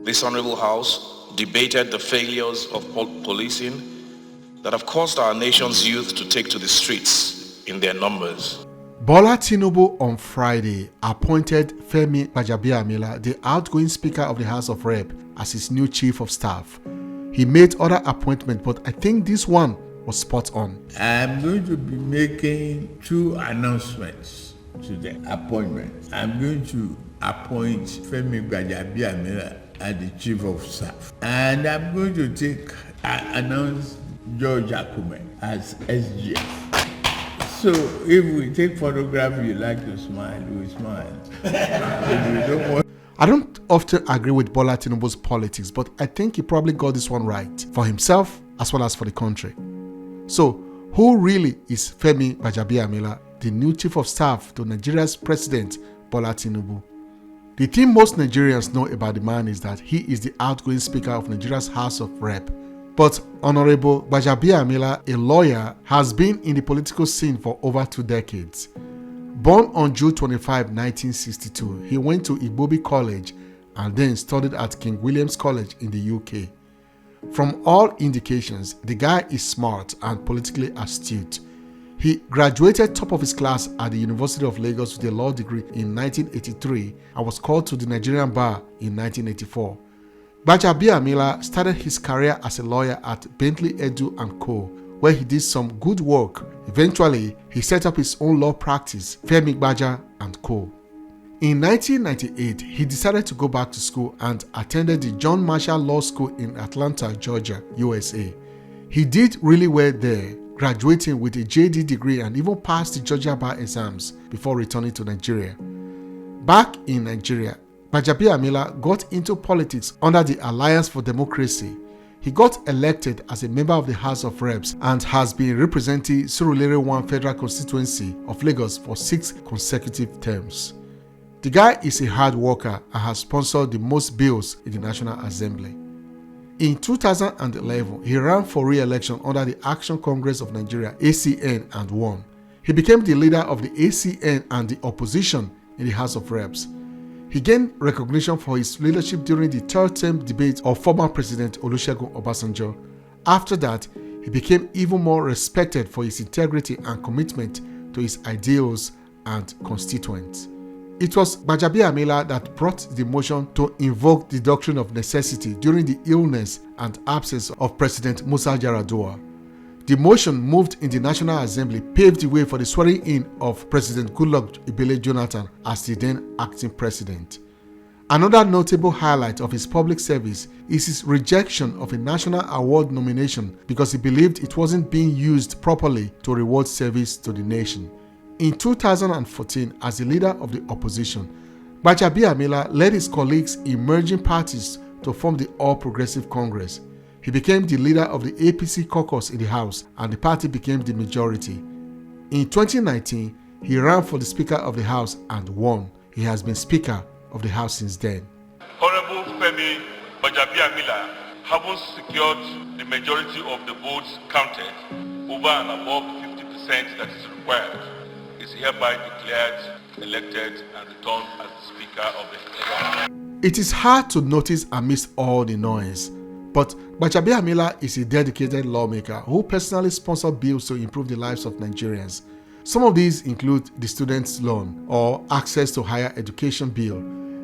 This Honorable House debated the failures of policing that have caused our nation's youth to take to the streets in their numbers. Bola Tinubu on Friday appointed Femi Gbajabiamila, the outgoing Speaker of the House of Rep, as his new Chief of Staff. He made other appointments, but I think this one was spot on. I'm going to be making 2 announcements to the appointment. I'm going to appoint Femi Gbajabiamila as the Chief of Staff. And I'm going to announce George Akume as SGF. So if we take photograph, you like to smile, we smile. I don't often agree with Bola Tinubu's politics, but I think he probably got this one right for himself as well as for the country. So, who really is Femi Gbajabiamila, the new Chief of Staff to Nigeria's President Bola Tinubu? The thing most Nigerians know about the man is that he is the outgoing Speaker of Nigeria's House of Rep. But Honorable Gbajabiamila, a lawyer, has been in the political scene for over 2 decades. Born on June 25, 1962, he went to Igbobi College and then studied at King William's College in the UK. From all indications, the guy is smart and politically astute. He graduated top of his class at the University of Lagos with a law degree in 1983 and was called to the Nigerian bar in 1984. Gbajabiamila started his career as a lawyer at Bentley Edu & Co., where he did some good work. Eventually, he set up his own law practice, Femi Gbaja & Co. In 1998, he decided to go back to school and attended the John Marshall Law School in Atlanta, Georgia, USA. He did really well there, graduating with a JD degree and even passed the Georgia bar exams before returning to Nigeria. Back in Nigeria, Gbajabiamila got into politics under the Alliance for Democracy. He got elected as a member of the House of Reps and has been representing Surulere 1 Federal Constituency of Lagos for 6 consecutive terms. The guy is a hard worker and has sponsored the most bills in the National Assembly. In 2011, he ran for re-election under the Action Congress of Nigeria (ACN) and won. He became the leader of the ACN and the opposition in the House of Reps. He gained recognition for his leadership during the 3rd term debate of former President Olusegun Obasanjo. After that, he became even more respected for his integrity and commitment to his ideals and constituents. It was Gbajabiamila that brought the motion to invoke the doctrine of necessity during the illness and absence of President Musa Yar'Adua. The motion moved in the National Assembly paved the way for the swearing-in of President Goodluck Ebele Jonathan as the then acting president. Another notable highlight of his public service is his rejection of a national award nomination because he believed it wasn't being used properly to reward service to the nation. In 2014, as the leader of the opposition, Gbajabiamila led his colleagues in merging parties to form the All Progressive Congress. He became the leader of the APC caucus in the House and the party became the majority. In 2019, he ran for the Speaker of the House and won. He has been Speaker of the House since then. Honorable Femi Gbajabiamila, having secured the majority of the votes counted over and above 50% that is required, is hereby declared elected and returned as the Speaker of the House. It is hard to notice amidst all the noise, but Gbajabiamila is a dedicated lawmaker who personally sponsored bills to improve the lives of Nigerians. Some of these include the Students' Loan or Access to Higher Education Bill,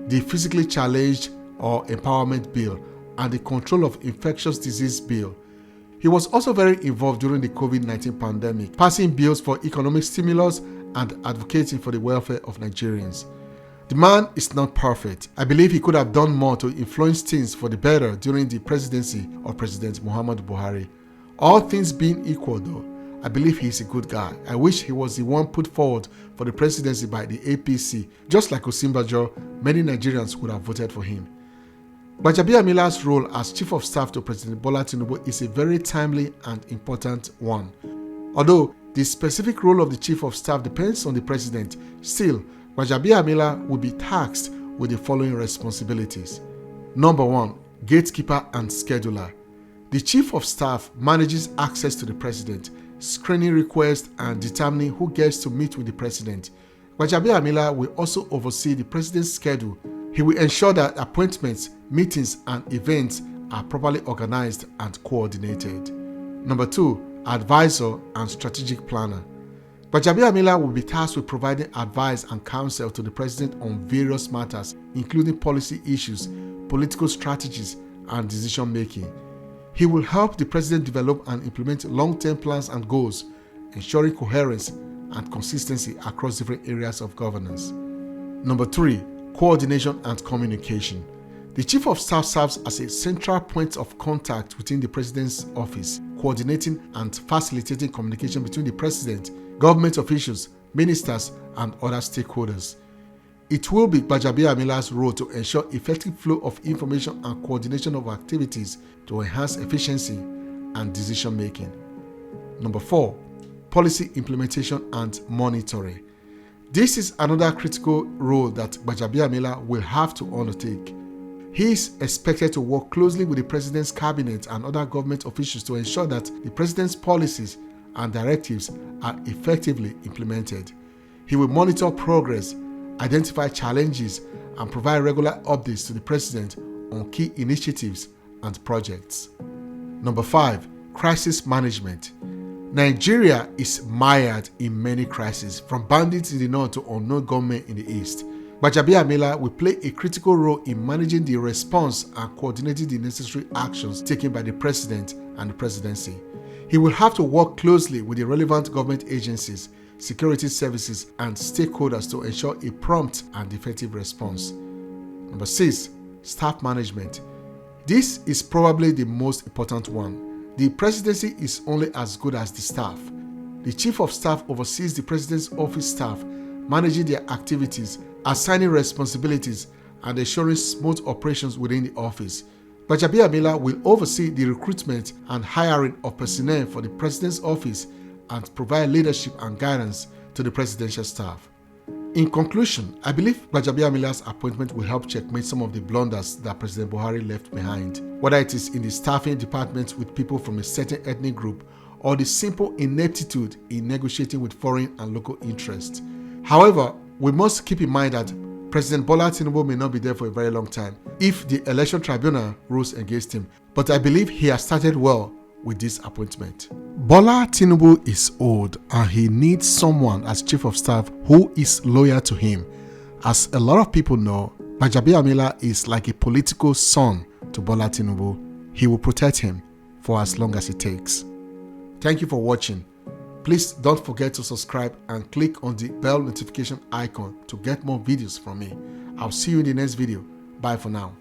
the Physically Challenged or Empowerment Bill, and the Control of Infectious Disease Bill. He was also very involved during the COVID-19 pandemic, passing bills for economic stimulus and advocating for the welfare of Nigerians. The man is not perfect. I believe he could have done more to influence things for the better during the presidency of President Muhammadu Buhari. All things being equal though, I believe he is a good guy. I wish he was the one put forward for the presidency by the APC. Just like Osinbajo, many Nigerians would have voted for him. Gbajabiamila's role as Chief of Staff to President Bola Tinubu is a very timely and important one. Although the specific role of the Chief of Staff depends on the President, still, Gbajabiamila will be tasked with the following responsibilities. Number 1, gatekeeper and scheduler. The Chief of Staff manages access to the President, screening requests and determining who gets to meet with the President. Gbajabiamila will also oversee the President's schedule. He will ensure that appointments, meetings, and events are properly organized and coordinated. Number 2, advisor and strategic planner. Gbajabiamila will be tasked with providing advice and counsel to the president on various matters, including policy issues, political strategies, and decision making. He will help the president develop and implement long-term plans and goals, ensuring coherence and consistency across different areas of governance. Number 3, coordination and communication. The Chief of Staff serves as a central point of contact within the President's office, coordinating and facilitating communication between the President, government officials, ministers, and other stakeholders. It will be Gbajabiamila's role to ensure effective flow of information and coordination of activities to enhance efficiency and decision making. Number 4, policy implementation and monitoring. This is another critical role that Gbajabiamila will have to undertake. He is expected to work closely with the President's cabinet and other government officials to ensure that the President's policies and directives are effectively implemented. He will monitor progress, identify challenges, and provide regular updates to the President on key initiatives and projects. Number 5, crisis management. Nigeria is mired in many crises, from bandits in the north to unknown gunmen in the east. Gbajabiamila will play a critical role in managing the response and coordinating the necessary actions taken by the President and the Presidency. He will have to work closely with the relevant government agencies, security services, and stakeholders to ensure a prompt and effective response. Number 6, staff management. This is probably the most important one. The Presidency is only as good as the staff. The Chief of Staff oversees the President's office staff, managing their activities, assigning responsibilities, and ensuring smooth operations within the office. Gbajabiamila will oversee the recruitment and hiring of personnel for the President's office and provide leadership and guidance to the presidential staff. In conclusion, I believe Gbajabiamila's appointment will help checkmate some of the blunders that President Buhari left behind, whether it is in the staffing department with people from a certain ethnic group or the simple ineptitude in negotiating with foreign and local interests. However, we must keep in mind that President Bola Tinubu may not be there for a very long time if the election tribunal rules against him, but I believe he has started well with this appointment. Bola Tinubu is old and he needs someone as Chief of Staff who is loyal to him. As a lot of people know, Gbajabiamila is like a political son to Bola Tinubu. He will protect him for as long as it takes. Thank you for watching. Please don't forget to subscribe and click on the bell notification icon to get more videos from me. I'll see you in the next video. Bye for now.